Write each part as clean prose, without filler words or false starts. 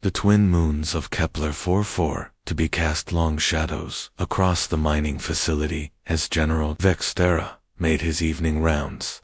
The twin moons of Kepler 44 to be cast long shadows across the mining facility as General Vextera made his evening rounds.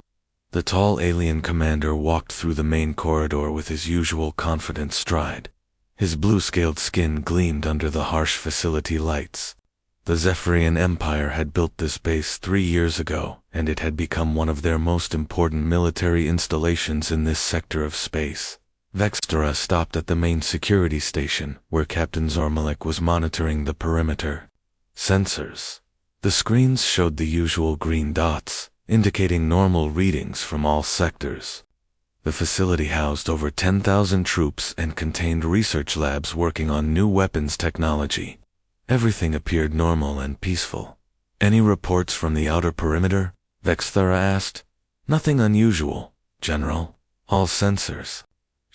The tall alien commander walked through the main corridor with his usual confident stride. His blue-scaled skin gleamed under the harsh facility lights. The Zephyrian Empire had built this base 3 years ago, and it had become one of their most important military installations in this sector of space. Vextera stopped at the main security station, where Captain Zormalek was monitoring the perimeter. Sensors. The screens showed the usual green dots, indicating normal readings from all sectors. The facility housed over 10,000 troops and contained research labs working on new weapons technology. Everything appeared normal and peaceful. Any reports from the outer perimeter? Vextera asked. Nothing unusual, General. All sensors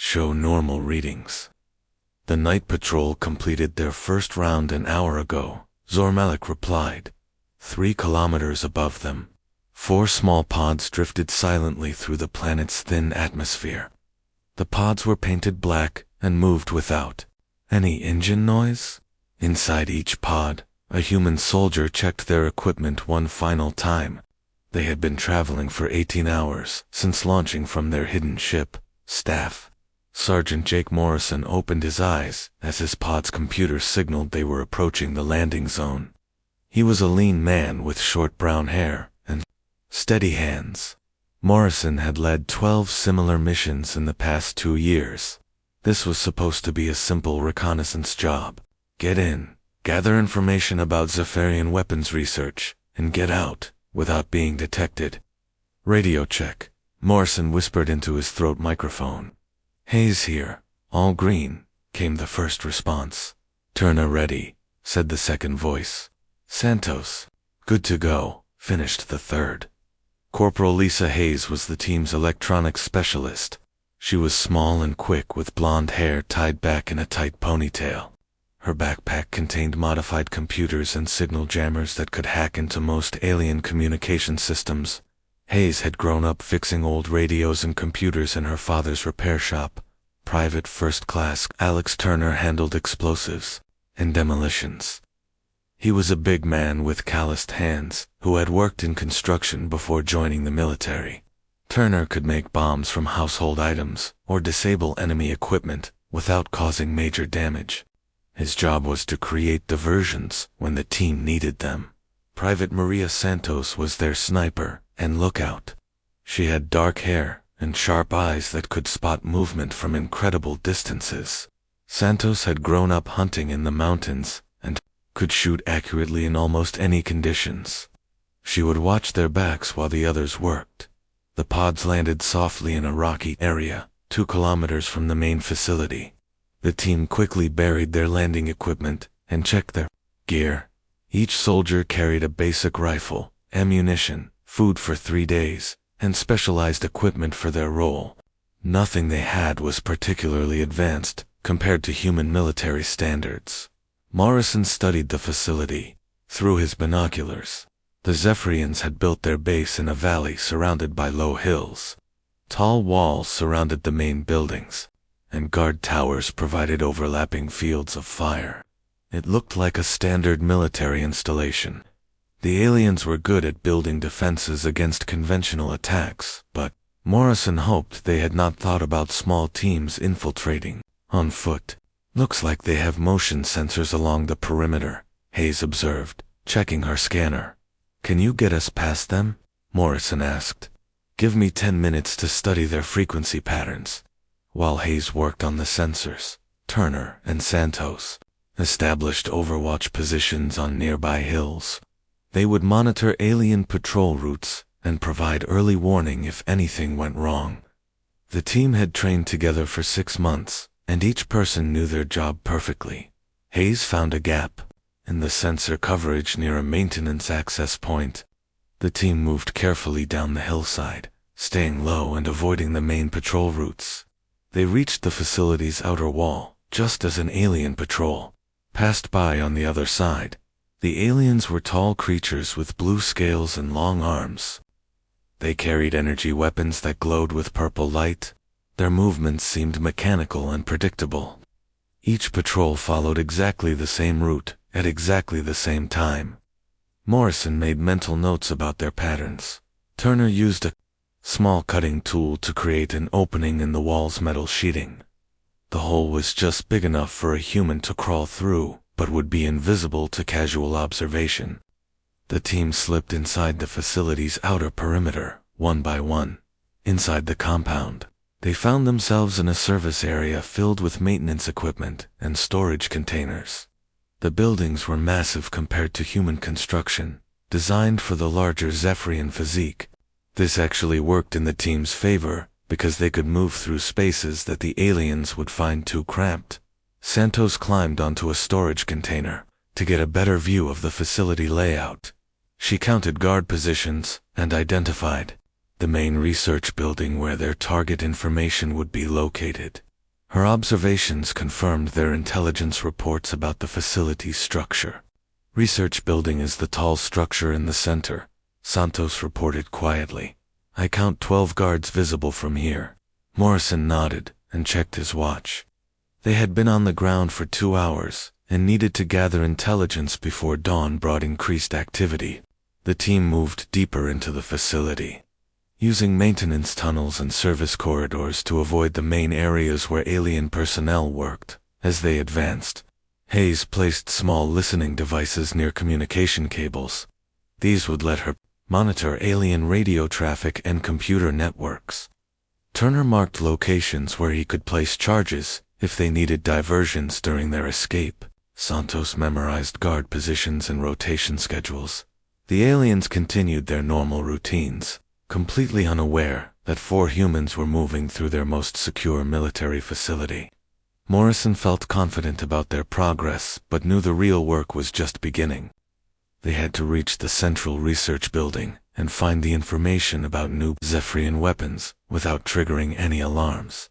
show normal readings. The night patrol completed their first round an hour ago, Zormalek replied. 3 kilometers above them, 4 small pods drifted silently through the planet's thin atmosphere. The pods were painted black and moved without any engine noise. Inside each pod, a human soldier checked their equipment one final time. They had been traveling for 18 hours since launching from their hidden ship, Staff. Sergeant Jake Morrison opened his eyes as his pod's computer signaled they were approaching the landing zone. He was a lean man with short brown hair and steady hands. Morrison had led 12 similar missions in the past 2 years. This was supposed to be a simple reconnaissance job. Get in, gather information about Zephyrian weapons research, and get out without being detected. Radio check, Morrison whispered into his throat microphone. Hayes here, all green, came the first response. Turner ready, said the second voice. Santos, good to go, finished the third. Corporal Lisa Hayes was the team's electronics specialist. She was small and quick with blonde hair tied back in a tight ponytail. Her backpack contained modified computers and signal jammers that could hack into most alien communication systems. Hayes had grown up fixing old radios and computers in her father's repair shop. Private First Class Alex Turner handled explosives and demolitions. He was a big man with calloused hands who had worked in construction before joining the military. Turner could make bombs from household items or disable enemy equipment without causing major damage. His job was to create diversions when the team needed them. Private Maria Santos was their sniper and lookout. She had dark hair and sharp eyes that could spot movement from incredible distances. Santos had grown up hunting in the mountains and could shoot accurately in almost any conditions. She would watch their backs while the others worked. The pods landed softly in a rocky area, 2 kilometers from the main facility. The team quickly buried their landing equipment and checked their gear. Each soldier carried a basic rifle, ammunition, food for 3 days, and specialized equipment for their role. Nothing they had was particularly advanced compared to human military standards. Morrison studied the facility through his binoculars. The Zephyrians had built their base in a valley surrounded by low hills. Tall walls surrounded the main buildings, and guard towers provided overlapping fields of fire. It looked like a standard military installation. The aliens were good at building defenses against conventional attacks, but Morrison hoped they had not thought about small teams infiltrating on foot. Looks like they have motion sensors along the perimeter, Hayes observed, checking her scanner. Can you get us past them? Morrison asked. Give me 10 minutes to study their frequency patterns. While Hayes worked on the sensors, Turner and Santos established overwatch positions on nearby hills. They would monitor alien patrol routes and provide early warning if anything went wrong. The team had trained together for 6 months, and each person knew their job perfectly. Hayes found a gap in the sensor coverage near a maintenance access point. The team moved carefully down the hillside, staying low and avoiding the main patrol routes. They reached the facility's outer wall, just as an alien patrol passed by on the other side. The aliens were tall creatures with blue scales and long arms. They carried energy weapons that glowed with purple light. Their movements seemed mechanical and predictable. Each patrol followed exactly the same route, at exactly the same time. Morrison made mental notes about their patterns. Turner used a small cutting tool to create an opening in the wall's metal sheeting. The hole was just big enough for a human to crawl through, but would be invisible to casual observation. The team slipped inside the facility's outer perimeter, one by one. Inside the compound, they found themselves in a service area filled with maintenance equipment and storage containers. The buildings were massive compared to human construction, designed for the larger Zephyrian physique. This actually worked in the team's favor, because they could move through spaces that the aliens would find too cramped. Santos climbed onto a storage container to get a better view of the facility layout. She counted guard positions and identified the main research building where their target information would be located. Her observations confirmed their intelligence reports about the facility's structure. Research building is the tall structure in the center, Santos reported quietly. I count 12 guards visible from here. Morrison nodded and checked his watch. They had been on the ground for 2 hours and needed to gather intelligence before dawn brought increased activity. The team moved deeper into the facility, using maintenance tunnels and service corridors to avoid the main areas where alien personnel worked. As they advanced, Hayes placed small listening devices near communication cables. These would let her monitor alien radio traffic and computer networks. Turner marked locations where he could place charges if they needed diversions during their escape. Santos memorized guard positions and rotation schedules. The aliens continued their normal routines, completely unaware that 4 humans were moving through their most secure military facility. Morrison felt confident about their progress, but knew the real work was just beginning. They had to reach the central research building and find the information about new Zephyrian weapons without triggering any alarms.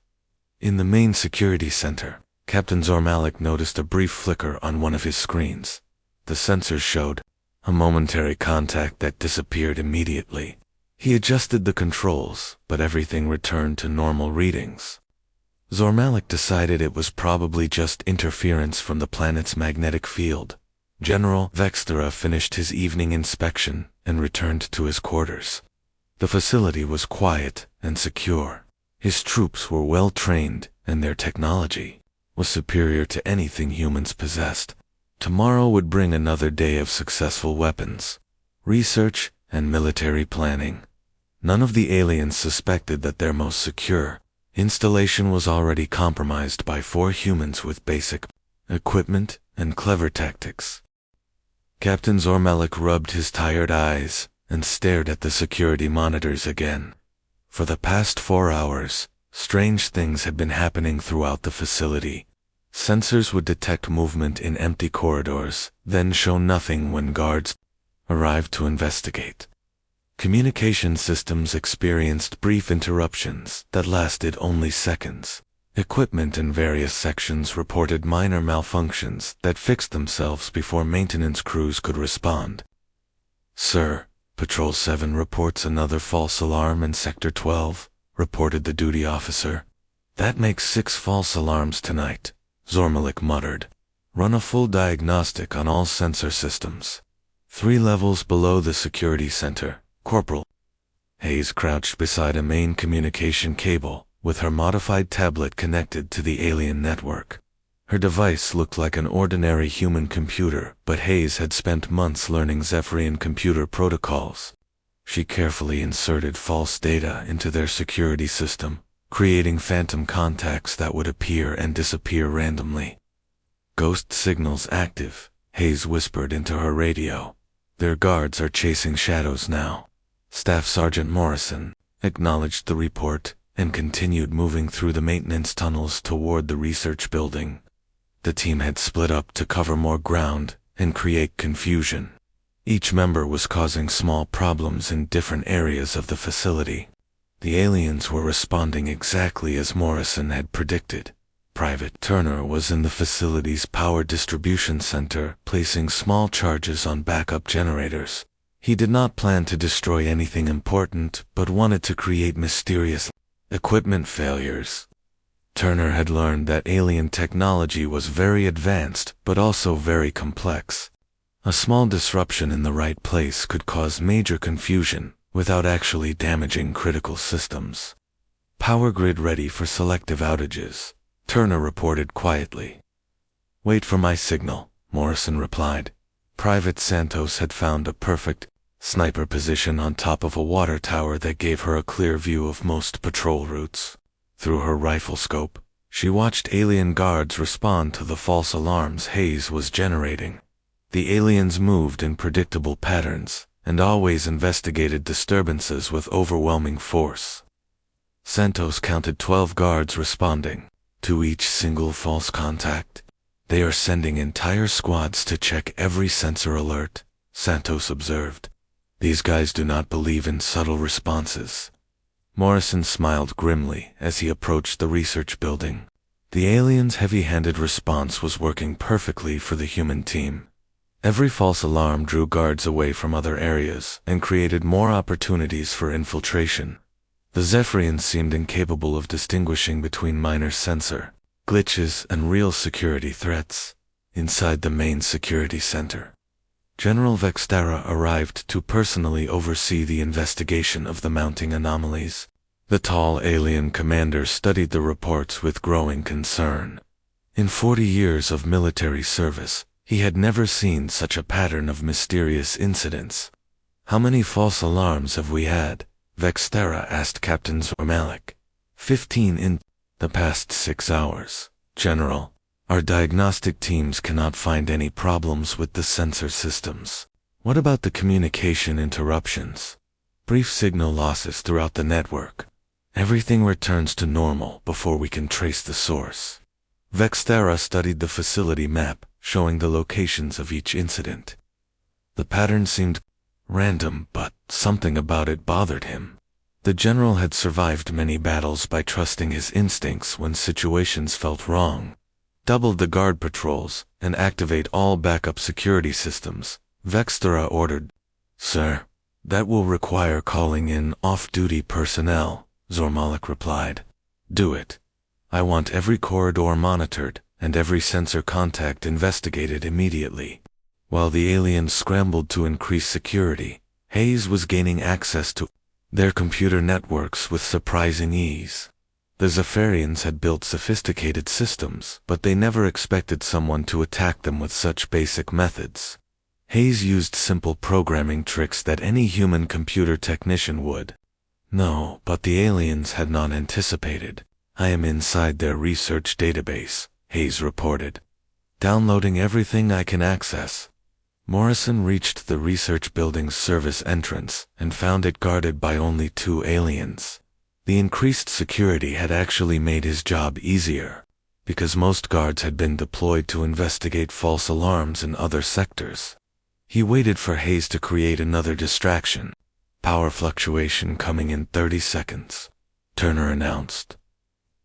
In the main security center, Captain Zormalik noticed a brief flicker on one of his screens. The sensors showed a momentary contact that disappeared immediately. He adjusted the controls, but everything returned to normal readings. Zormalik decided it was probably just interference from the planet's magnetic field. General Vextera finished his evening inspection and returned to his quarters. The facility was quiet and secure. His troops were well trained, and their technology was superior to anything humans possessed. Tomorrow would bring another day of successful weapons, research, and military planning. None of the aliens suspected that their most secure installation was already compromised by 4 humans with basic equipment and clever tactics. Captain Zormalik rubbed his tired eyes and stared at the security monitors again. For the past 4 hours, strange things had been happening throughout the facility. Sensors would detect movement in empty corridors, then show nothing when guards arrived to investigate. Communication systems experienced brief interruptions that lasted only seconds. Equipment in various sections reported minor malfunctions that fixed themselves before maintenance crews could respond. Sir, Patrol 7 reports another false alarm in Sector 12, reported the duty officer. That makes 6 false alarms tonight, Zormalik muttered. Run a full diagnostic on all sensor systems. 3 levels below the security center, Corporal. Hayes crouched beside a main communication cable, with her modified tablet connected to the alien network. Her device looked like an ordinary human computer, but Hayes had spent months learning Zephyrian computer protocols. She carefully inserted false data into their security system, creating phantom contacts that would appear and disappear randomly. Ghost signals active, Hayes whispered into her radio. Their guards are chasing shadows now. Staff Sergeant Morrison acknowledged the report and continued moving through the maintenance tunnels toward the research building. The team had split up to cover more ground and create confusion. Each member was causing small problems in different areas of the facility. The aliens were responding exactly as Morrison had predicted. Private Turner was in the facility's power distribution center, placing small charges on backup generators. He did not plan to destroy anything important, but wanted to create mysterious equipment failures. Turner had learned that alien technology was very advanced but also very complex. A small disruption in the right place could cause major confusion without actually damaging critical systems. Power grid ready for selective outages, Turner reported quietly. Wait for my signal, Morrison replied. Private Santos had found a perfect sniper position on top of a water tower that gave her a clear view of most patrol routes. Through her rifle scope, she watched alien guards respond to the false alarms Hayes was generating. The aliens moved in predictable patterns and always investigated disturbances with overwhelming force. Santos counted 12 guards responding to each single false contact. They are sending entire squads to check every sensor alert, Santos observed. These guys do not believe in subtle responses. Morrison smiled grimly as he approached the research building. The aliens' heavy-handed response was working perfectly for the human team. Every false alarm drew guards away from other areas and created more opportunities for infiltration. The Zephyrians seemed incapable of distinguishing between minor sensor glitches and real security threats. Inside the main security center, General Vextera arrived to personally oversee the investigation of the mounting anomalies. The tall alien commander studied the reports with growing concern. In 40 years of military service, he had never seen such a pattern of mysterious incidents. How many false alarms have we had? Vextera asked Captain Zormalik. 15 in the past 6 hours, General. Our diagnostic teams cannot find any problems with the sensor systems. What about the communication interruptions? Brief signal losses throughout the network. Everything returns to normal before we can trace the source. Vextera studied the facility map, showing the locations of each incident. The pattern seemed random, but something about it bothered him. The general had survived many battles by trusting his instincts when situations felt wrong. Double the guard patrols and activate all backup security systems, Vextera ordered. Sir, that will require calling in off-duty personnel, Zormalik replied. Do it. I want every corridor monitored and every sensor contact investigated immediately. While the aliens scrambled to increase security, Hayes was gaining access to their computer networks with surprising ease. The Zephyrians had built sophisticated systems, but they never expected someone to attack them with such basic methods. Hayes used simple programming tricks that any human computer technician would know, but the aliens had not anticipated. I am inside their research database, Hayes reported. Downloading everything I can access. Morrison reached the research building's service entrance and found it guarded by only 2 aliens. The increased security had actually made his job easier, because most guards had been deployed to investigate false alarms in other sectors. He waited for Hayes to create another distraction. Power fluctuation coming in 30 seconds, Turner announced.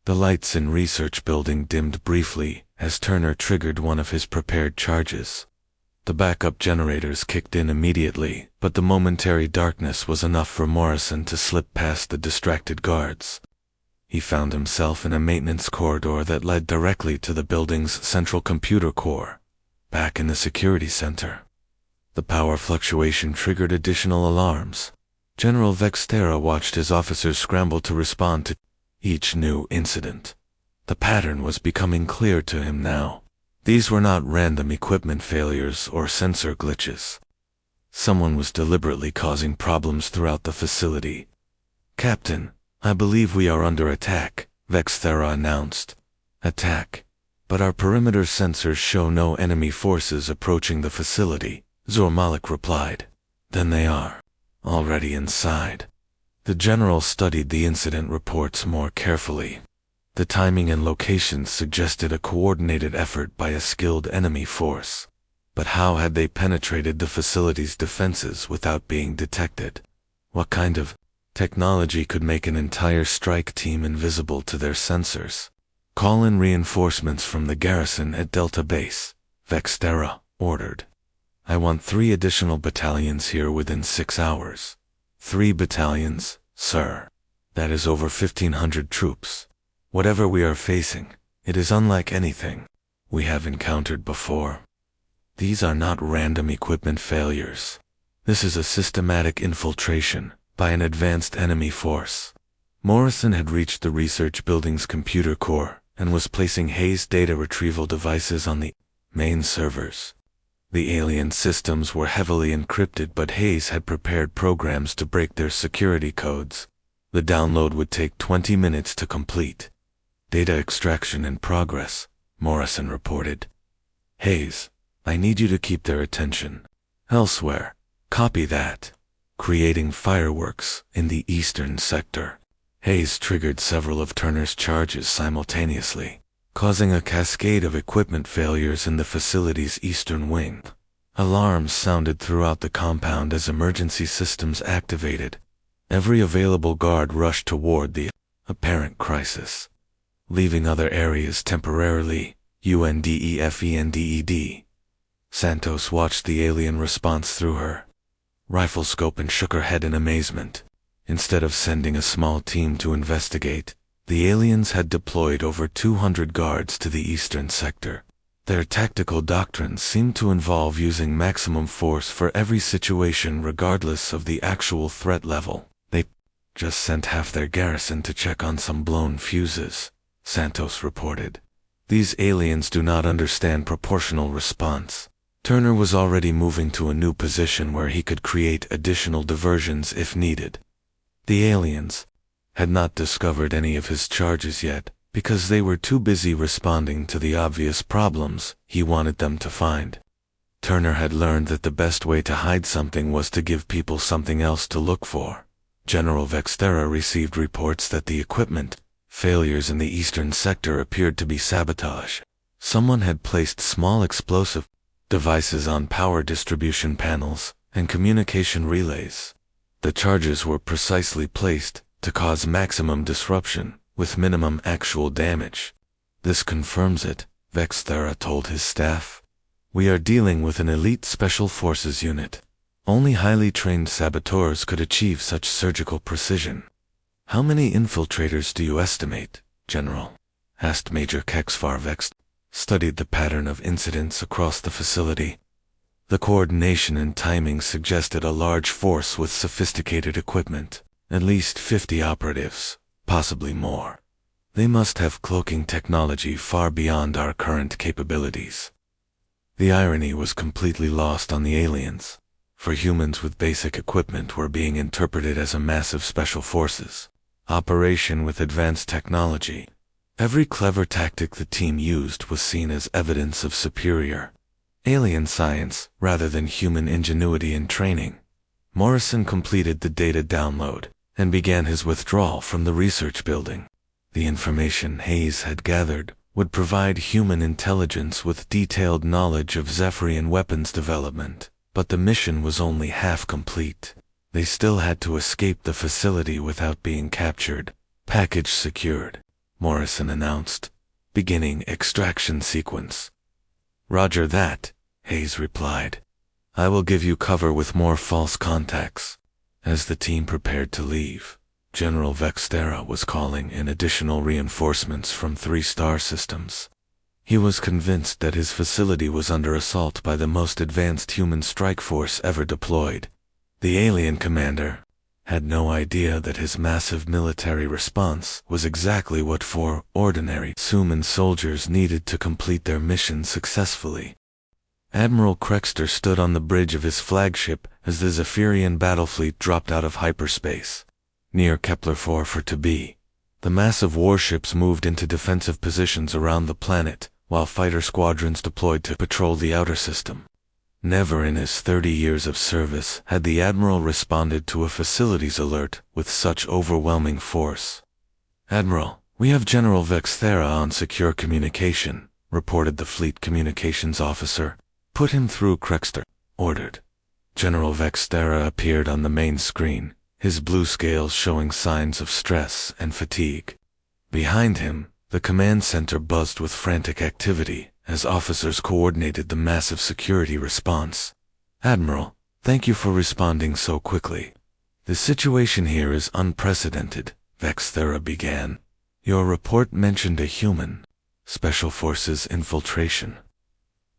The lights in research building dimmed briefly as Turner triggered one of his prepared charges. The backup generators kicked in immediately, but the momentary darkness was enough for Morrison to slip past the distracted guards. He found himself in a maintenance corridor that led directly to the building's central computer core, back in the security center. The power fluctuation triggered additional alarms. General Vextera watched his officers scramble to respond to each new incident. The pattern was becoming clear to him now. These were not random equipment failures or sensor glitches. Someone was deliberately causing problems throughout the facility. Captain, I believe we are under attack, Vextera announced. Attack? But our perimeter sensors show no enemy forces approaching the facility, Zormalik replied. Then they are already inside. The general studied the incident reports more carefully. The timing and locations suggested a coordinated effort by a skilled enemy force. But how had they penetrated the facility's defenses without being detected? What kind of technology could make an entire strike team invisible to their sensors? Call in reinforcements from the garrison at Delta Base, Vextera ordered. I want 3 additional battalions here within 6 hours. 3 battalions, sir. That is over 1,500 troops. Whatever we are facing, it is unlike anything we have encountered before. These are not random equipment failures. This is a systematic infiltration by an advanced enemy force. Morrison had reached the research building's computer core and was placing Hayes' data retrieval devices on the main servers. The alien systems were heavily encrypted, but Hayes had prepared programs to break their security codes. The download would take 20 minutes to complete. Data extraction in progress, Morrison reported. Hayes, I need you to keep their attention elsewhere. Copy that. Creating fireworks in the eastern sector. Hayes triggered several of Turner's charges simultaneously, causing a cascade of equipment failures in the facility's eastern wing. Alarms sounded throughout the compound as emergency systems activated. Every available guard rushed toward the apparent crisis, leaving other areas temporarily. UNDEFENDED. Santos watched the alien response through her rifle scope and shook her head in amazement. Instead of sending a small team to investigate, the aliens had deployed over 200 guards to the eastern sector. Their tactical doctrine seemed to involve using maximum force for every situation regardless of the actual threat level. They just sent half their garrison to check on some blown fuses, Santos reported. These aliens do not understand proportional response. Turner was already moving to a new position where he could create additional diversions if needed. The aliens had not discovered any of his charges yet, because they were too busy responding to the obvious problems he wanted them to find. Turner had learned that the best way to hide something was to give people something else to look for. General Vextera received reports that the equipment failures in the eastern sector appeared to be sabotage. Someone had placed small explosive devices on power distribution panels and communication relays. The charges were precisely placed to cause maximum disruption with minimum actual damage. This confirms it, Vextera told his staff. We are dealing with an elite special forces unit. Only highly trained saboteurs could achieve such surgical precision. How many infiltrators do you estimate, General? Asked Major Kexfar. Vext studied the pattern of incidents across the facility. The coordination and timing suggested a large force with sophisticated equipment, at least 50 operatives, possibly more. They must have cloaking technology far beyond our current capabilities. The irony was completely lost on the aliens, for humans with basic equipment were being interpreted as a massive special forces operation with advanced technology. Every clever tactic the team used was seen as evidence of superior alien science rather than human ingenuity and training. Morrison completed the data download and began his withdrawal from the research building. The information Hayes had gathered would provide human intelligence with detailed knowledge of Zephyrian weapons development, but the mission was only half complete. They still had to escape the facility without being captured. Package secured, Morrison announced. Beginning extraction sequence. Roger that, Hayes replied. I will give you cover with more false contacts. As the team prepared to leave, General Vextera was calling in additional reinforcements from 3-star systems. He was convinced that his facility was under assault by the most advanced human strike force ever deployed. The alien commander had no idea that his massive military response was exactly what 4 ordinary human soldiers needed to complete their mission successfully. Admiral Krexter stood on the bridge of his flagship as the Zephyrian battlefleet dropped out of hyperspace, near Kepler-4 for to be. The massive warships moved into defensive positions around the planet, while fighter squadrons deployed to patrol the outer system. Never in his 30 years of service had the Admiral responded to a facilities alert with such overwhelming force. Admiral, we have General Vextera on secure communication, reported the fleet communications officer. Put him through, Krexter ordered. General Vextera appeared on the main screen, his blue scales showing signs of stress and fatigue. Behind him, the command center buzzed with frantic activity as officers coordinated the massive security response. Admiral, thank you for responding so quickly. The situation here is unprecedented, Vextera began. Your report mentioned a human. Special Forces infiltration.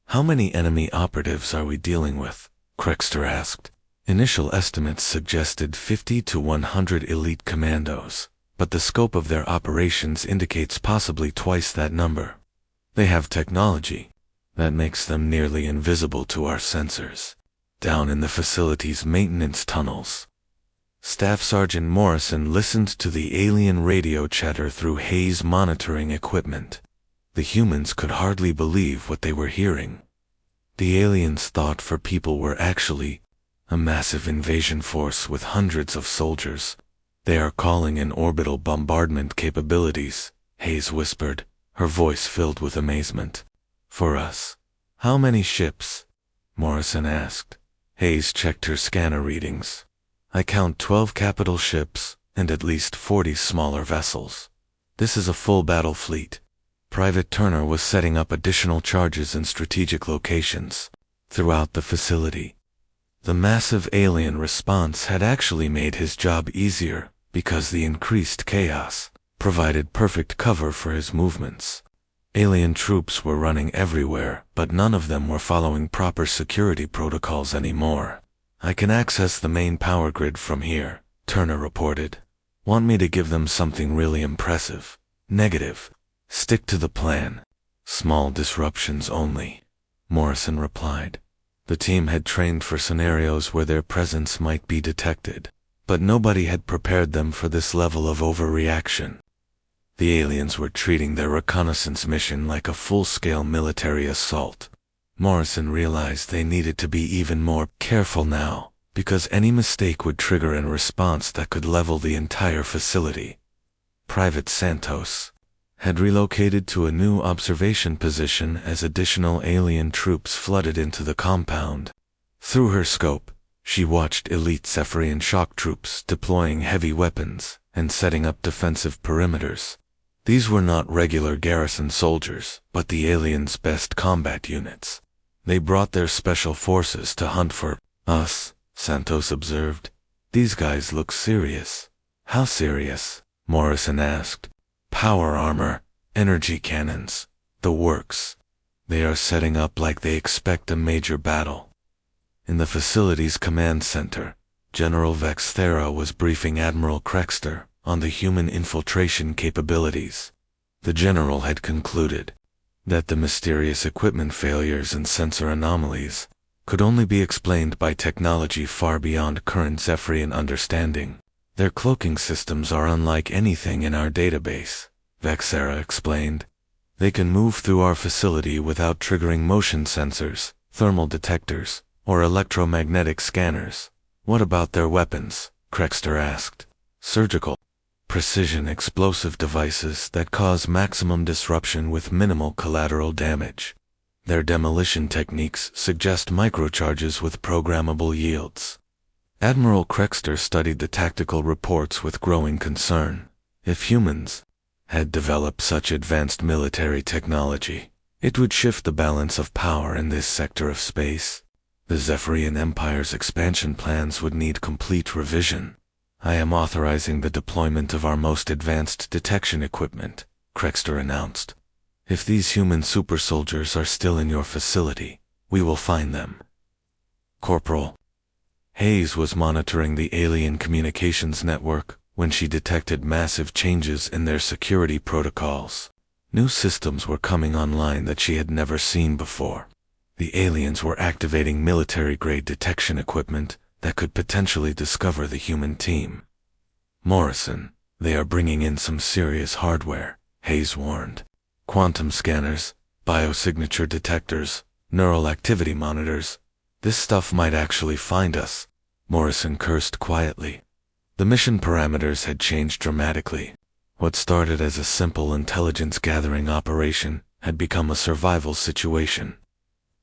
How many enemy operatives are we dealing with? Crexter asked. Initial estimates suggested 50 to 100 elite commandos, but the scope of their operations indicates possibly twice that number. They have technology that makes them nearly invisible to our sensors. Down in the facility's maintenance tunnels. Staff Sergeant Morrison listened to the alien radio chatter through Hayes' monitoring equipment. The humans could hardly believe what they were hearing. The aliens thought for people were actually a massive invasion force with hundreds of soldiers. They are calling in orbital bombardment capabilities, Hayes whispered, her voice filled with amazement. For us. How many ships? Morrison asked. Hayes checked her scanner readings. I count 12 capital ships and at least 40 smaller vessels. This is a full battle fleet. Private Turner was setting up additional charges in strategic locations throughout the facility. The massive alien response had actually made his job easier because the increased chaos provided perfect cover for his movements. Alien troops were running everywhere, but none of them were following proper security protocols anymore. I can access the main power grid from here, Turner reported. Want me to give them something really impressive? Negative. Stick to the plan. Small disruptions only, Morrison replied. The team had trained for scenarios where their presence might be detected, but nobody had prepared them for this level of overreaction. The aliens were treating their reconnaissance mission like a full-scale military assault. Morrison realized they needed to be even more careful now, because any mistake would trigger a response that could level the entire facility. Private Santos had relocated to a new observation position as additional alien troops flooded into the compound. Through her scope, she watched elite Zephyrian shock troops deploying heavy weapons and setting up defensive perimeters. These were not regular garrison soldiers, but the aliens' best combat units. They brought their special forces to hunt for us, Santos observed. These guys look serious. How serious? Morrison asked. Power armor, energy cannons, the works. They are setting up like they expect a major battle. In the facility's command center, General Vexthera was briefing Admiral Crexter on the human infiltration capabilities. The general had concluded that the mysterious equipment failures and sensor anomalies could only be explained by technology far beyond current Zephyrian understanding. Their cloaking systems are unlike anything in our database, Vexthera explained. They can move through our facility without triggering motion sensors, thermal detectors, or electromagnetic scanners. What about their weapons? Crexter asked. Surgical, precision explosive devices that cause maximum disruption with minimal collateral damage. Their demolition techniques suggest microcharges with programmable yields. Admiral Crexter studied the tactical reports with growing concern. If humans had developed such advanced military technology, it would shift the balance of power in this sector of space. The Zephyrian Empire's expansion plans would need complete revision. I am authorizing the deployment of our most advanced detection equipment, Crexter announced. If these human super soldiers are still in your facility, we will find them. Corporal. Hayes was monitoring the alien communications network when she detected massive changes in their security protocols. New systems were coming online that she had never seen before. The aliens were activating military-grade detection equipment that could potentially discover the human team. Morrison, they are bringing in some serious hardware, Hayes warned. Quantum scanners, biosignature detectors, neural activity monitors. This stuff might actually find us, Morrison cursed quietly. The mission parameters had changed dramatically. What started as a simple intelligence-gathering operation had become a survival situation.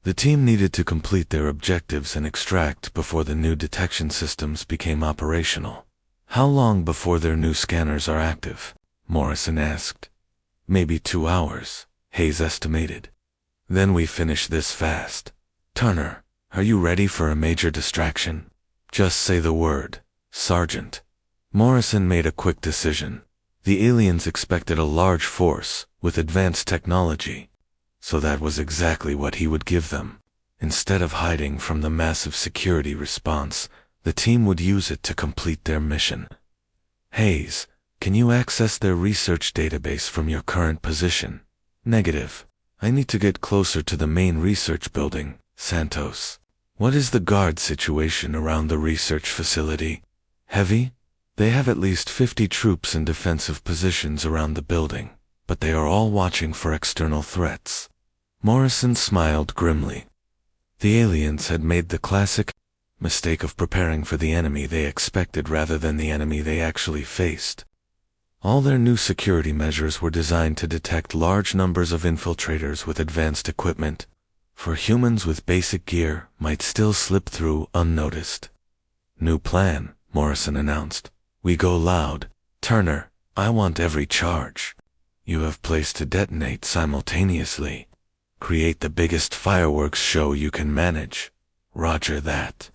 The team needed to complete their objectives and extract before the new detection systems became operational. How long before their new scanners are active? Morrison asked. Maybe 2 hours, Hayes estimated. Then we finish this fast. Turner, are you ready for a major distraction? Just say the word, Sergeant. Morrison made a quick decision. The aliens expected a large force with advanced technology, so that was exactly what he would give them. Instead of hiding from the massive security response, the team would use it to complete their mission. Hayes, can you access their research database from your current position? Negative. I need to get closer to the main research building. Santos. What is the guard situation around the research facility? Heavy? They have at least 50 troops in defensive positions around the building, but they are all watching for external threats. Morrison smiled grimly. The aliens had made the classic mistake of preparing for the enemy they expected rather than the enemy they actually faced. All their new security measures were designed to detect large numbers of infiltrators with advanced equipment, for humans with basic gear might still slip through unnoticed. New plan, Morrison announced. We go loud. Turner, I want every charge you have placed to detonate simultaneously. Create the biggest fireworks show you can manage. Roger that.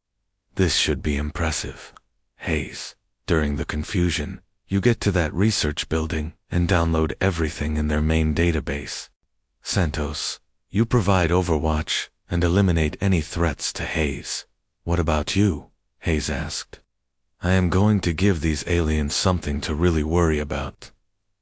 This should be impressive. Hayes, during the confusion, you get to that research building and download everything in their main database. Santos, you provide overwatch and eliminate any threats to Hayes. What about you? Hayes asked. I am going to give these aliens something to really worry about.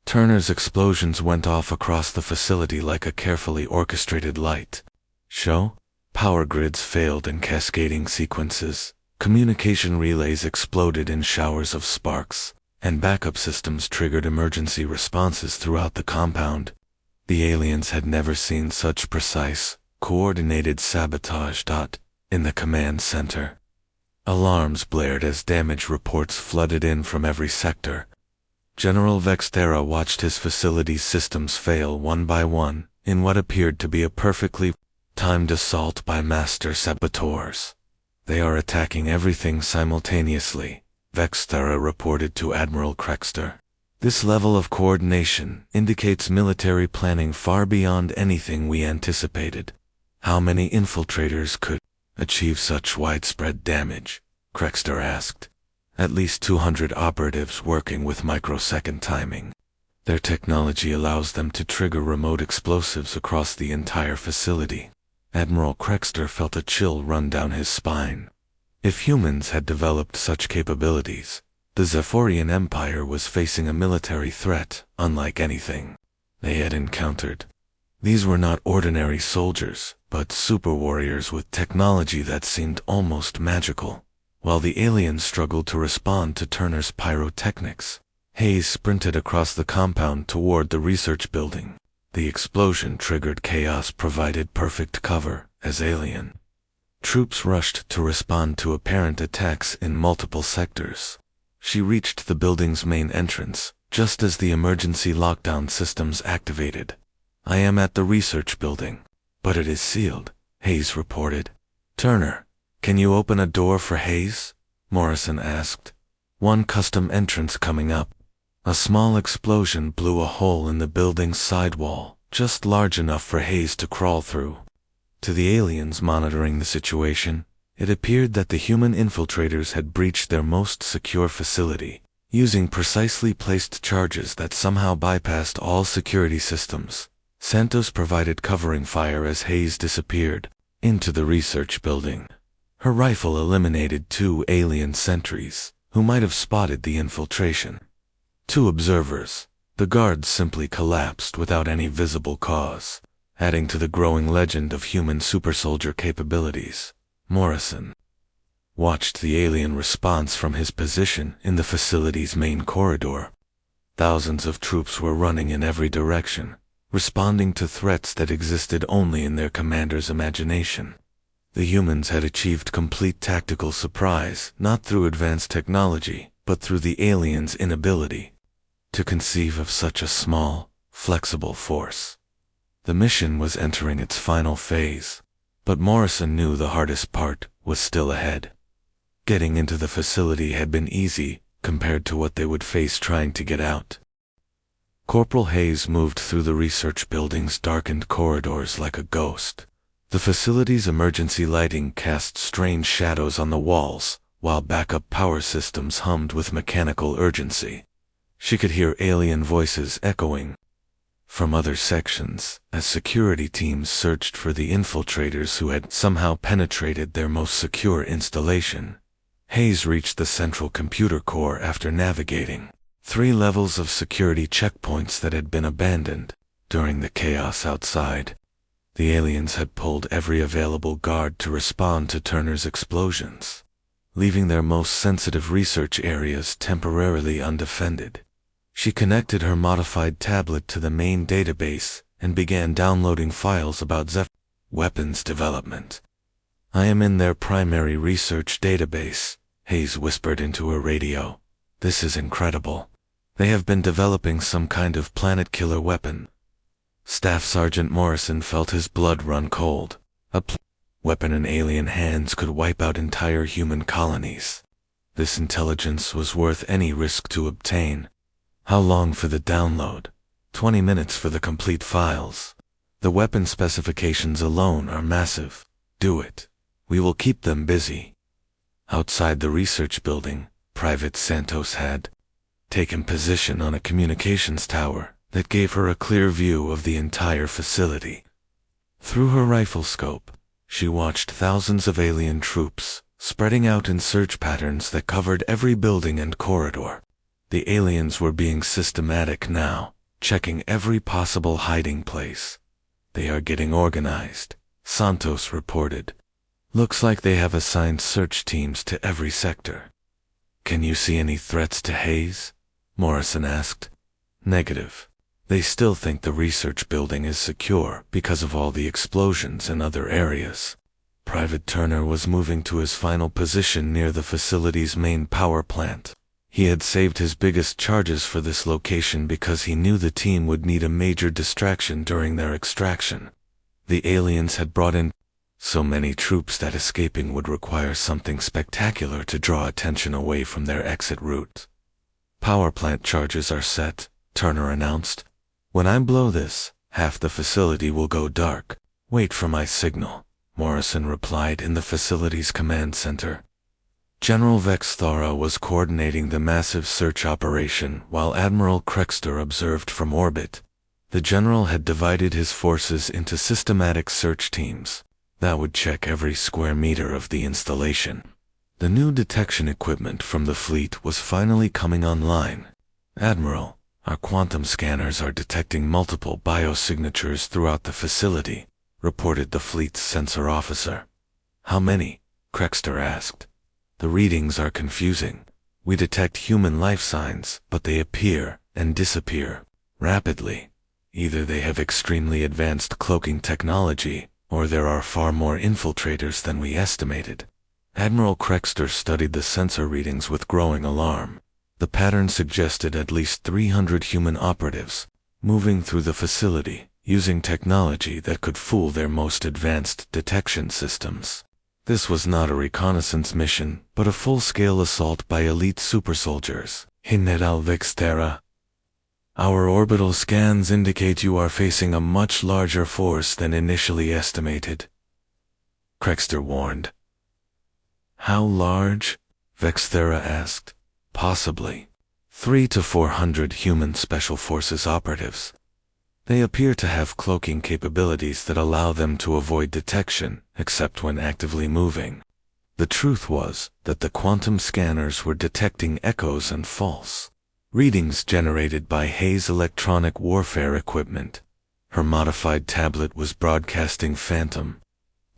Turner's explosions went off across the facility like a carefully orchestrated light show. Power grids failed in cascading sequences, communication relays exploded in showers of sparks, and backup systems triggered emergency responses throughout the compound. The aliens had never seen such precise, coordinated sabotage. In the command center, alarms blared as damage reports flooded in from every sector. General Vextera watched his facility's systems fail one by one in what appeared to be a perfectly timed assault by master saboteurs. They are attacking everything simultaneously, Vextera reported to Admiral Krexter. This level of coordination indicates military planning far beyond anything we anticipated. How many infiltrators could achieve such widespread damage? Krexter asked. At least 200 operatives working with microsecond timing. Their technology allows them to trigger remote explosives across the entire facility. Admiral Krexter felt a chill run down his spine. If humans had developed such capabilities, the Zephyrian Empire was facing a military threat unlike anything they had encountered. These were not ordinary soldiers, but super warriors with technology that seemed almost magical. While the aliens struggled to respond to Turner's pyrotechnics, Hayes sprinted across the compound toward the research building. The explosion triggered chaos, provided perfect cover as alien troops rushed to respond to apparent attacks in multiple sectors. She reached the building's main entrance just as the emergency lockdown systems activated. I am at the research building, but it is sealed, Hayes reported. Turner, can you open a door for Hayes? Morrison asked. One custom entrance coming up. A small explosion blew a hole in the building's sidewall, just large enough for Hayes to crawl through. To the aliens monitoring the situation, it appeared that the human infiltrators had breached their most secure facility, using precisely placed charges that somehow bypassed all security systems. Santos provided covering fire as Hayes disappeared into the research building. Her rifle eliminated 2 alien sentries, who might have spotted the infiltration. 2 observers. The guards simply collapsed without any visible cause, adding to the growing legend of human supersoldier capabilities. Morrison watched the alien response from his position in the facility's main corridor. Thousands of troops were running in every direction, responding to threats that existed only in their commander's imagination. The humans had achieved complete tactical surprise, not through advanced technology, but through the aliens' inability to conceive of such a small, flexible force. The mission was entering its final phase, but Morrison knew the hardest part was still ahead. Getting into the facility had been easy compared to what they would face trying to get out. Corporal Hayes moved through the research building's darkened corridors like a ghost. The facility's emergency lighting cast strange shadows on the walls, while backup power systems hummed with mechanical urgency. She could hear alien voices echoing from other sections as security teams searched for the infiltrators who had somehow penetrated their most secure installation. Hayes reached the central computer core after navigating 3 levels of security checkpoints that had been abandoned during the chaos outside. The aliens had pulled every available guard to respond to Turner's explosions, leaving their most sensitive research areas temporarily undefended. She connected her modified tablet to the main database and began downloading files about Zeph weapons development. "I am in their primary research database," Hayes whispered into her radio. "This is incredible. They have been developing some kind of planet-killer weapon." Staff Sergeant Morrison felt his blood run cold. A weapon in alien hands could wipe out entire human colonies. This intelligence was worth any risk to obtain. "How long for the download?" 20 minutes for the complete files. "The weapon specifications alone are massive. Do it. We will keep them busy." Outside the research building, Private Santos had taken position on a communications tower that gave her a clear view of the entire facility. Through her rifle scope, she watched thousands of alien troops spreading out in search patterns that covered every building and corridor. The aliens were being systematic now, checking every possible hiding place. "They are getting organized," Santos reported. "Looks like they have assigned search teams to every sector." "Can you see any threats to Hayes?" Morrison asked. "Negative. They still think the research building is secure because of all the explosions in other areas." Private Turner was moving to his final position near the facility's main power plant. He had saved his biggest charges for this location because he knew the team would need a major distraction during their extraction. The aliens had brought in so many troops that escaping would require something spectacular to draw attention away from their exit route. "Power plant charges are set," Turner announced. "When I blow this, half the facility will go dark. Wait for my signal," Morrison replied in the facility's command center. General Vex Thora was coordinating the massive search operation while Admiral Krexter observed from orbit. The general had divided his forces into systematic search teams that would check every square meter of the installation. The new detection equipment from the fleet was finally coming online. "Admiral, our quantum scanners are detecting multiple biosignatures throughout the facility," reported the fleet's sensor officer. "How many?" Krexter asked. "The readings are confusing. We detect human life signs, but they appear and disappear rapidly. Either they have extremely advanced cloaking technology, or there are far more infiltrators than we estimated." Admiral Krexter studied the sensor readings with growing alarm. The pattern suggested at least 300 human operatives moving through the facility using technology that could fool their most advanced detection systems. This was not a reconnaissance mission, but a full-scale assault by elite supersoldiers. General Vextera, "Our orbital scans indicate you are facing a much larger force than initially estimated," Krexter warned. "How large?" Vextera asked. "Possibly 300 to 400 human Special Forces operatives. They appear to have cloaking capabilities that allow them to avoid detection, except when actively moving." The truth was that the quantum scanners were detecting echoes and false readings generated by Hayes' electronic warfare equipment. Her modified tablet was broadcasting phantom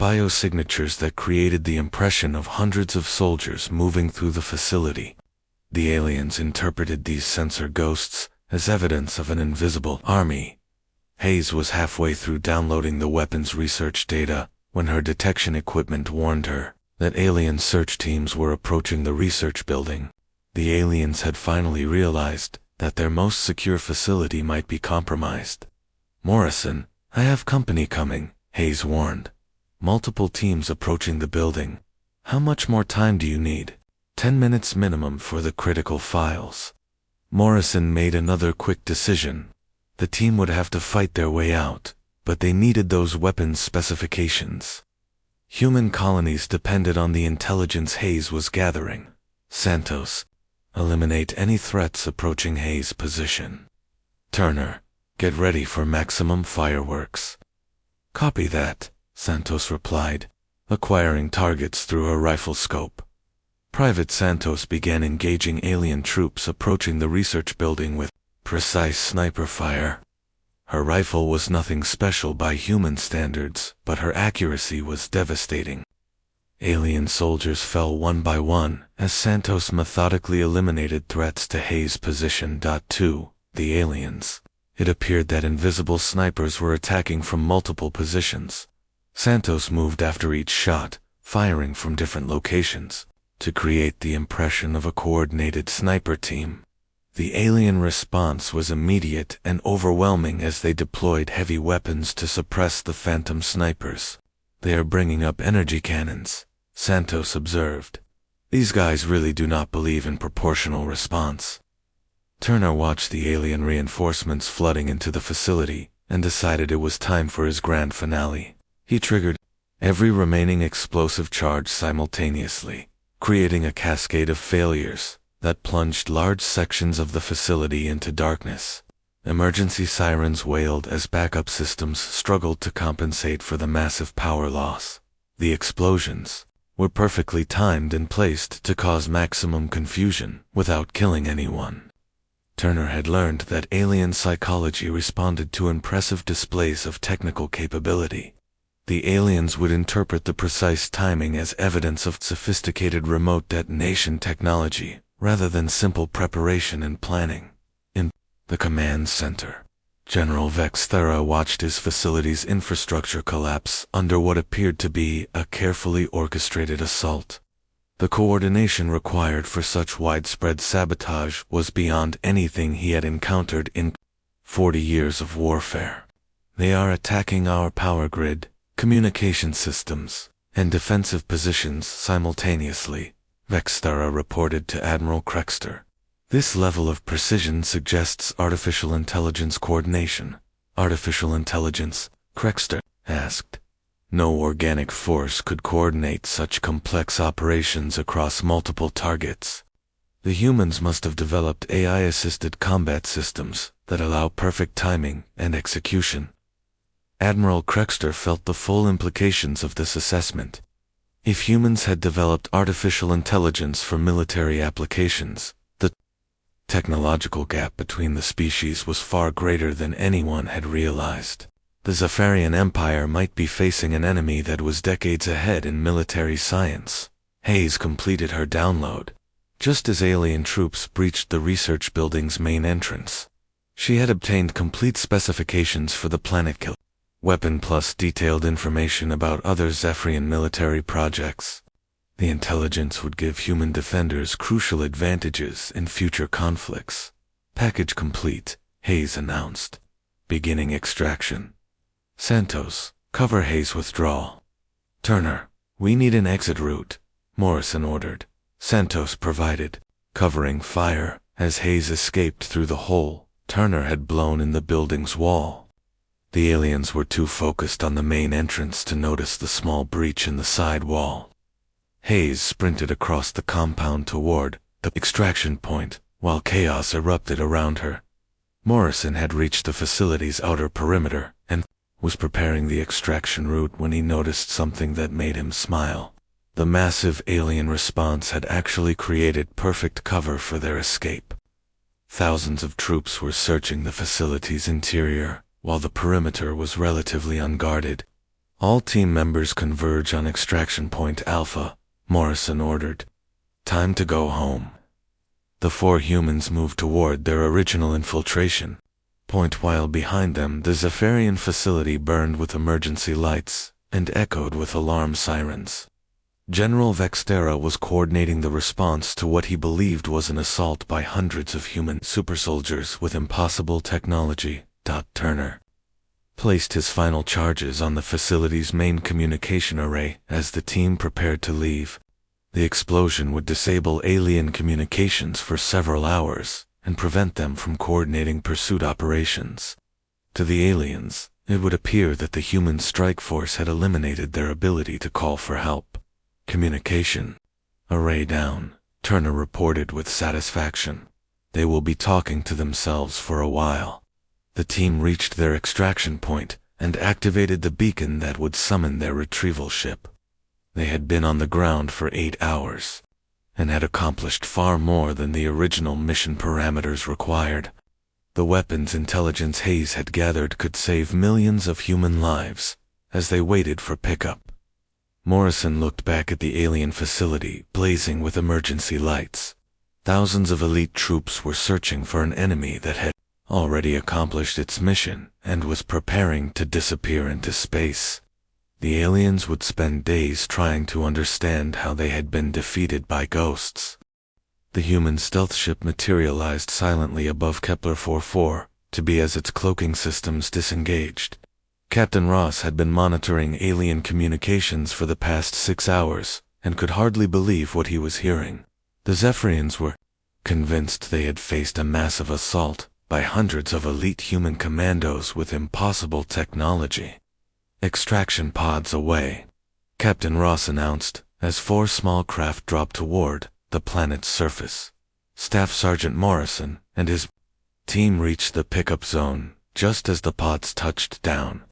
biosignatures that created the impression of hundreds of soldiers moving through the facility. The aliens interpreted these sensor ghosts as evidence of an invisible army. Hayes was halfway through downloading the weapons research data when her detection equipment warned her that alien search teams were approaching the research building. The aliens had finally realized that their most secure facility might be compromised. "Morrison, I have company coming," Hayes warned. "Multiple teams approaching the building. How much more time do you need?" 10 minutes minimum for the critical files." Morrison made another quick decision. The team would have to fight their way out, but they needed those weapons specifications. Human colonies depended on the intelligence Hayes was gathering. "Santos, Eliminate any threats approaching Hayes' position. Turner, get ready for maximum fireworks. Copy that, Santos replied, acquiring targets through her rifle scope. Private Santos began engaging alien troops approaching the research building with precise sniper fire. Her rifle was nothing special by human standards, but her accuracy was devastating. Alien soldiers fell one by one as Santos methodically eliminated threats to Hayes' position. 2. The aliens. It appeared that invisible snipers were attacking from multiple positions. Santos moved after each shot, firing from different locations, to create the impression of a coordinated sniper team. The alien response was immediate and overwhelming as they deployed heavy weapons to suppress the phantom snipers. They are bringing up energy cannons, Santos observed. These guys really do not believe in proportional response. Turner watched the alien reinforcements flooding into the facility and decided it was time for his grand finale. He triggered every remaining explosive charge simultaneously, creating a cascade of failures that plunged large sections of the facility into darkness. Emergency sirens wailed as backup systems struggled to compensate for the massive power loss. The explosions were perfectly timed and placed to cause maximum confusion without killing anyone. Turner had learned that alien psychology responded to impressive displays of technical capability. The aliens would interpret the precise timing as evidence of sophisticated remote detonation technology, rather than simple preparation and planning. In the command center, General Vexthera watched his facility's infrastructure collapse under what appeared to be a carefully orchestrated assault. The coordination required for such widespread sabotage was beyond anything he had encountered in 40 years of warfare. They are attacking our power grid, communication systems, and defensive positions simultaneously, Vexthera reported to Admiral Krexter. This level of precision suggests artificial intelligence coordination. Artificial intelligence? Krexter asked. No organic force could coordinate such complex operations across multiple targets. The humans must have developed AI-assisted combat systems that allow perfect timing and execution. Admiral Krexter felt the full implications of this assessment. If humans had developed artificial intelligence for military applications, the technological gap between the species was far greater than anyone had realized. The Zafarian Empire might be facing an enemy that was decades ahead in military science. Hayes completed her download, just as alien troops breached the research building's main entrance. She had obtained complete specifications for the planet kill weapon plus detailed information about other Zephyrian military projects. The intelligence would give human defenders crucial advantages in future conflicts. Package complete, Hayes announced. Beginning extraction. Santos, cover Hayes' withdrawal. Turner, we need an exit route, Morrison ordered. Santos provided, covering fire as Hayes escaped through the hole Turner had blown in the building's wall. The aliens were too focused on the main entrance to notice the small breach in the side wall. Hayes sprinted across the compound toward the extraction point, while chaos erupted around her. Morrison had reached the facility's outer perimeter and was preparing the extraction route when he noticed something that made him smile. The massive alien response had actually created perfect cover for their escape. Thousands of troops were searching the facility's interior, while the perimeter was relatively unguarded. All team members converge on extraction point Alpha, Morrison ordered. Time to go home. The four humans moved toward their original infiltration point while behind them the Zephyrian facility burned with emergency lights and echoed with alarm sirens. General Vexthera was coordinating the response to what he believed was an assault by hundreds of human supersoldiers with impossible technology. Turner placed his final charges on the facility's main communication array as the team prepared to leave. The explosion would disable alien communications for several hours and prevent them from coordinating pursuit operations. To the aliens, it would appear that the human strike force had eliminated their ability to call for help. Communication array down. Turner reported with satisfaction. They will be talking to themselves for a while. The team reached their extraction point and activated the beacon that would summon their retrieval ship. They had been on the ground for 8 hours and had accomplished far more than the original mission parameters required. The weapons intelligence Hayes had gathered could save millions of human lives as they waited for pickup. Morrison looked back at the alien facility blazing with emergency lights. Thousands of elite troops were searching for an enemy that had already accomplished its mission and was preparing to disappear into space. The aliens would spend days trying to understand how they had been defeated by ghosts. The human stealth ship materialized silently above Kepler-44, to be as its cloaking systems disengaged. Captain Ross had been monitoring alien communications for the past 6 hours, and could hardly believe what he was hearing. The Zephyrians were convinced they had faced a massive assault by hundreds of elite human commandos with impossible technology. "Extraction pods away," Captain Ross announced, as 4 small craft dropped toward the planet's surface. Staff Sergeant Morrison and his team reached the pickup zone just as the pods touched down.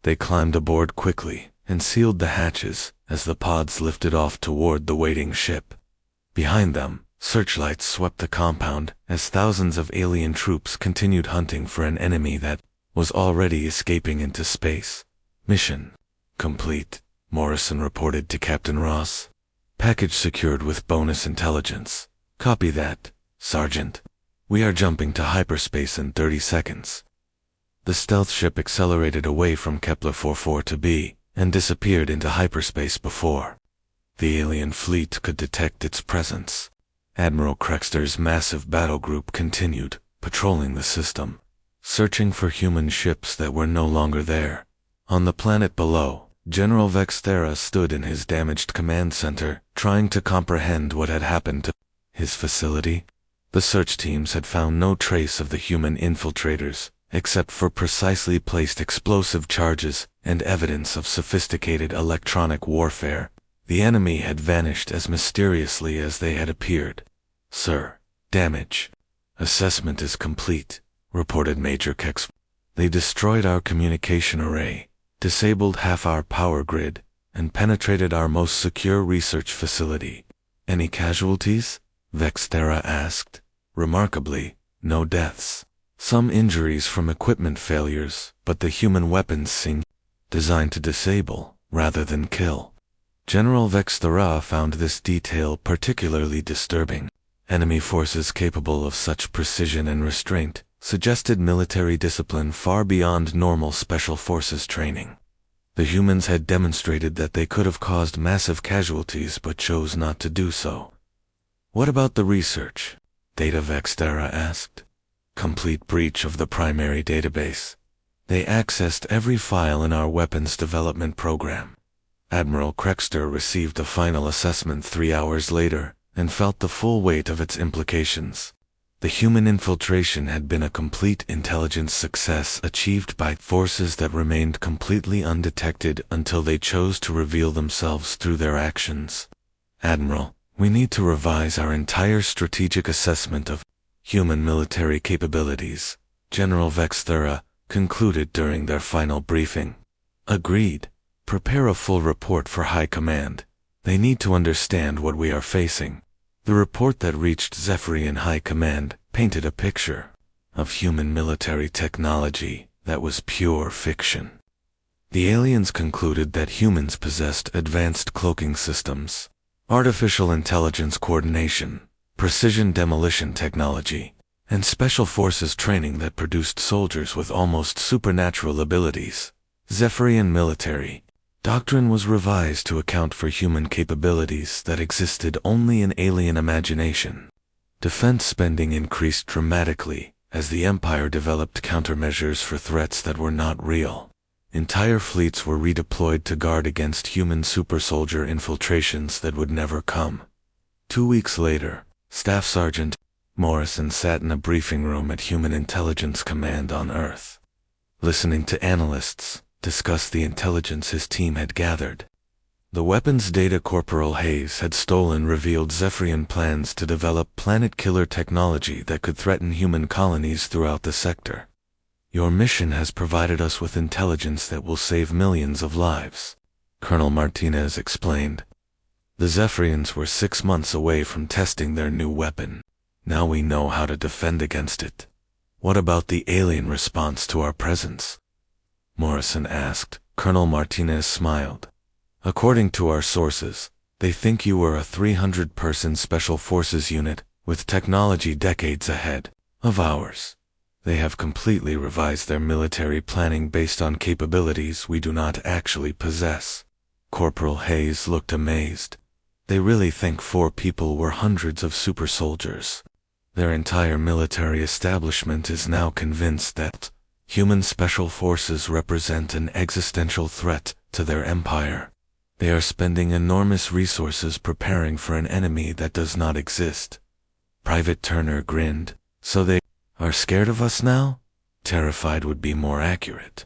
They climbed aboard quickly and sealed the hatches as the pods lifted off toward the waiting ship. Behind them, searchlights swept the compound as thousands of alien troops continued hunting for an enemy that was already escaping into space. "Mission complete," Morrison reported to Captain Ross. "Package secured with bonus intelligence." "Copy that, Sergeant. We are jumping to hyperspace in 30 seconds. The stealth ship accelerated away from Kepler-44 to B and disappeared into hyperspace before the alien fleet could detect its presence. Admiral Krexter's massive battle group continued patrolling the system, searching for human ships that were no longer there. On the planet below, General Vexthera stood in his damaged command center, trying to comprehend what had happened to his facility. The search teams had found no trace of the human infiltrators, except for precisely placed explosive charges and evidence of sophisticated electronic warfare. The enemy had vanished as mysteriously as they had appeared. "Sir, damage assessment is complete," reported Major Kex. "They destroyed our communication array, disabled half our power grid, and penetrated our most secure research facility." "Any casualties?" Vexthera asked. "Remarkably, no deaths. Some injuries from equipment failures, but the human weapons seem designed to disable rather than kill." General Vexthera found this detail particularly disturbing. Enemy forces capable of such precision and restraint suggested military discipline far beyond normal special forces training. The humans had demonstrated that they could have caused massive casualties but chose not to do so. "What about the research?" Data Vexthera asked. "Complete breach of the primary database. They accessed every file in our weapons development program." Admiral Krexter received a final assessment 3 hours later and felt the full weight of its implications. The human infiltration had been a complete intelligence success achieved by forces that remained completely undetected until they chose to reveal themselves through their actions. "Admiral, we need to revise our entire strategic assessment of human military capabilities," General Vexthera concluded during their final briefing. "Agreed. Prepare a full report for High Command. They need to understand what we are facing." The report that reached Zephyrian High Command painted a picture of human military technology that was pure fiction. The aliens concluded that humans possessed advanced cloaking systems, artificial intelligence coordination, precision demolition technology, and special forces training that produced soldiers with almost supernatural abilities. Zephyrian military doctrine was revised to account for human capabilities that existed only in alien imagination. Defense spending increased dramatically as the Empire developed countermeasures for threats that were not real. Entire fleets were redeployed to guard against human super-soldier infiltrations that would never come. 2 weeks later, Staff Sergeant Morrison sat in a briefing room at Human Intelligence Command on Earth, listening to analysts discuss the intelligence his team had gathered. The weapons data Corporal Hayes had stolen revealed Zephyrian plans to develop planet-killer technology that could threaten human colonies throughout the sector. Your mission has provided us with intelligence that will save millions of lives, Colonel Martinez explained. The Zephyrians were 6 months away from testing their new weapon. Now we know how to defend against it. What about the alien response to our presence? Morrison asked. Colonel Martinez smiled. According to our sources, they think you were a 300-person Special Forces unit with technology decades ahead of ours. They have completely revised their military planning based on capabilities we do not actually possess. Corporal Hayes looked amazed. They really think 4 people were hundreds of super soldiers. Their entire military establishment is now convinced that human special forces represent an existential threat to their empire. They are spending enormous resources preparing for an enemy that does not exist. Private Turner grinned. So they are scared of us now? Terrified would be more accurate.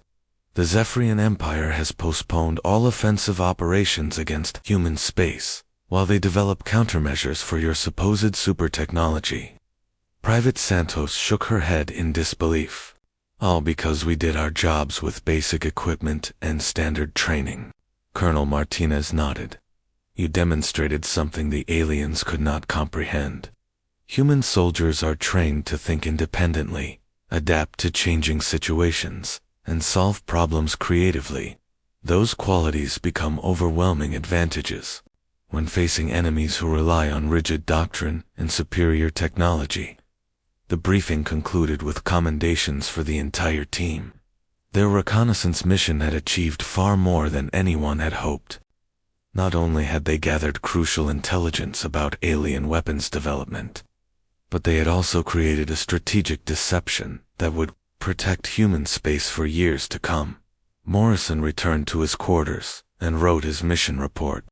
The Zephyrian Empire has postponed all offensive operations against human space, while they develop countermeasures for your supposed super technology. Private Santos shook her head in disbelief. All because we did our jobs with basic equipment and standard training. Colonel Martinez nodded. You demonstrated something the aliens could not comprehend. Human soldiers are trained to think independently, adapt to changing situations, and solve problems creatively. Those qualities become overwhelming advantages when facing enemies who rely on rigid doctrine and superior technology. The briefing concluded with commendations for the entire team. Their reconnaissance mission had achieved far more than anyone had hoped. Not only had they gathered crucial intelligence about alien weapons development, but they had also created a strategic deception that would protect human space for years to come. Morrison returned to his quarters and wrote his mission report.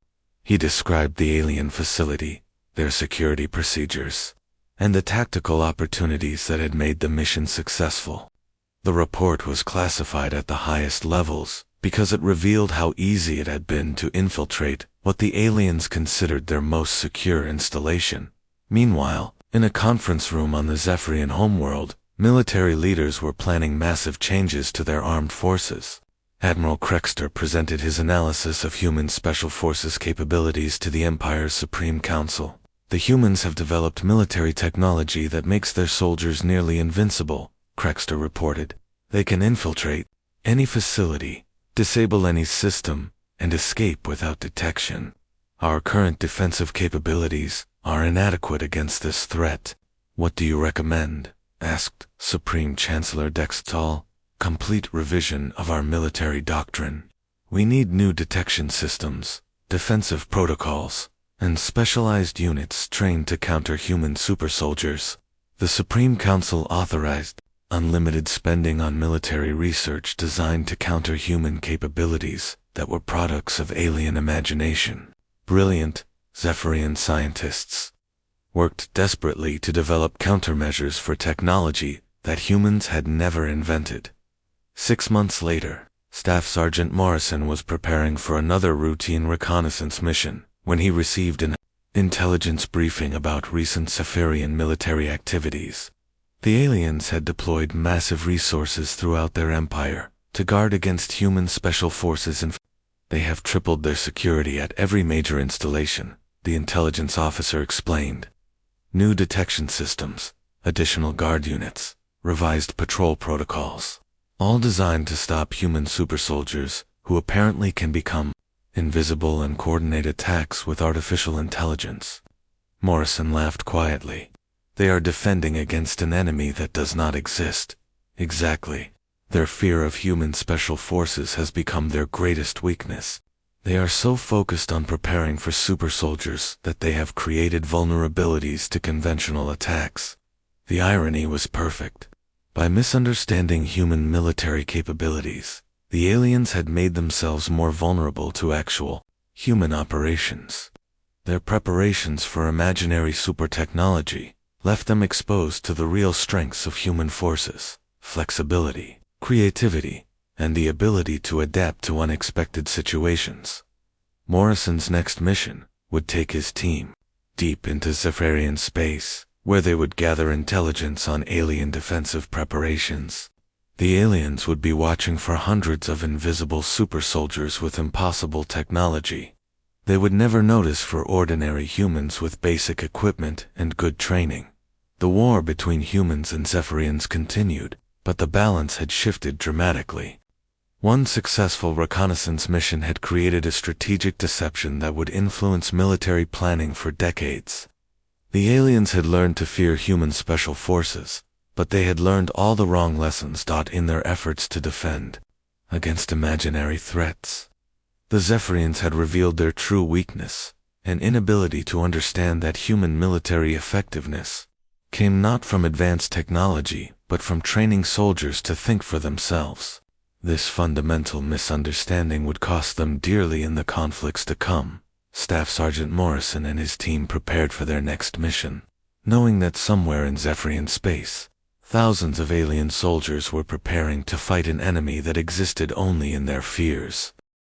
He described the alien facility, their security procedures, and the tactical opportunities that had made the mission successful. The report was classified at the highest levels because it revealed how easy it had been to infiltrate what the aliens considered their most secure installation. Meanwhile, in a conference room on the Zephyrian homeworld, military leaders were planning massive changes to their armed forces. Admiral Krexter presented his analysis of human special forces capabilities to the Empire's Supreme Council. The humans have developed military technology that makes their soldiers nearly invincible, Krexter reported. They can infiltrate any facility, disable any system, and escape without detection. Our current defensive capabilities are inadequate against this threat. What do you recommend? Asked Supreme Chancellor Dextal. Complete revision of our military doctrine. We need new detection systems, defensive protocols, and specialized units trained to counter human super soldiers. The Supreme Council authorized unlimited spending on military research designed to counter human capabilities that were products of alien imagination. Brilliant Zephyrian scientists worked desperately to develop countermeasures for technology that humans had never invented. 6 months later, Staff Sergeant Morrison was preparing for another routine reconnaissance mission when he received an intelligence briefing about recent Zephyrian military activities. The aliens had deployed massive resources throughout their empire to guard against human special forces and they have tripled their security at every major installation, the intelligence officer explained. New detection systems, additional guard units, revised patrol protocols. All designed to stop human super soldiers who apparently can become invisible and coordinate attacks with artificial intelligence. Morrison laughed quietly. They are defending against an enemy that does not exist. Exactly. Their fear of human special forces has become their greatest weakness. They are so focused on preparing for super soldiers that they have created vulnerabilities to conventional attacks. The irony was perfect. By misunderstanding human military capabilities, the aliens had made themselves more vulnerable to actual human operations. Their preparations for imaginary super technology left them exposed to the real strengths of human forces, flexibility, creativity, and the ability to adapt to unexpected situations. Morrison's next mission would take his team deep into Zephyrian space, where they would gather intelligence on alien defensive preparations. The aliens would be watching for hundreds of invisible super soldiers with impossible technology. They would never notice for ordinary humans with basic equipment and good training. The war between humans and Zephyrians continued, but the balance had shifted dramatically. One successful reconnaissance mission had created a strategic deception that would influence military planning for decades. The aliens had learned to fear human special forces, but they had learned all the wrong lessons in their efforts to defend against imaginary threats. The Zephyrians had revealed their true weakness, an inability to understand that human military effectiveness came not from advanced technology, but from training soldiers to think for themselves. This fundamental misunderstanding would cost them dearly in the conflicts to come. Staff Sergeant Morrison and his team prepared for their next mission, knowing that somewhere in Zephyrian space, thousands of alien soldiers were preparing to fight an enemy that existed only in their fears.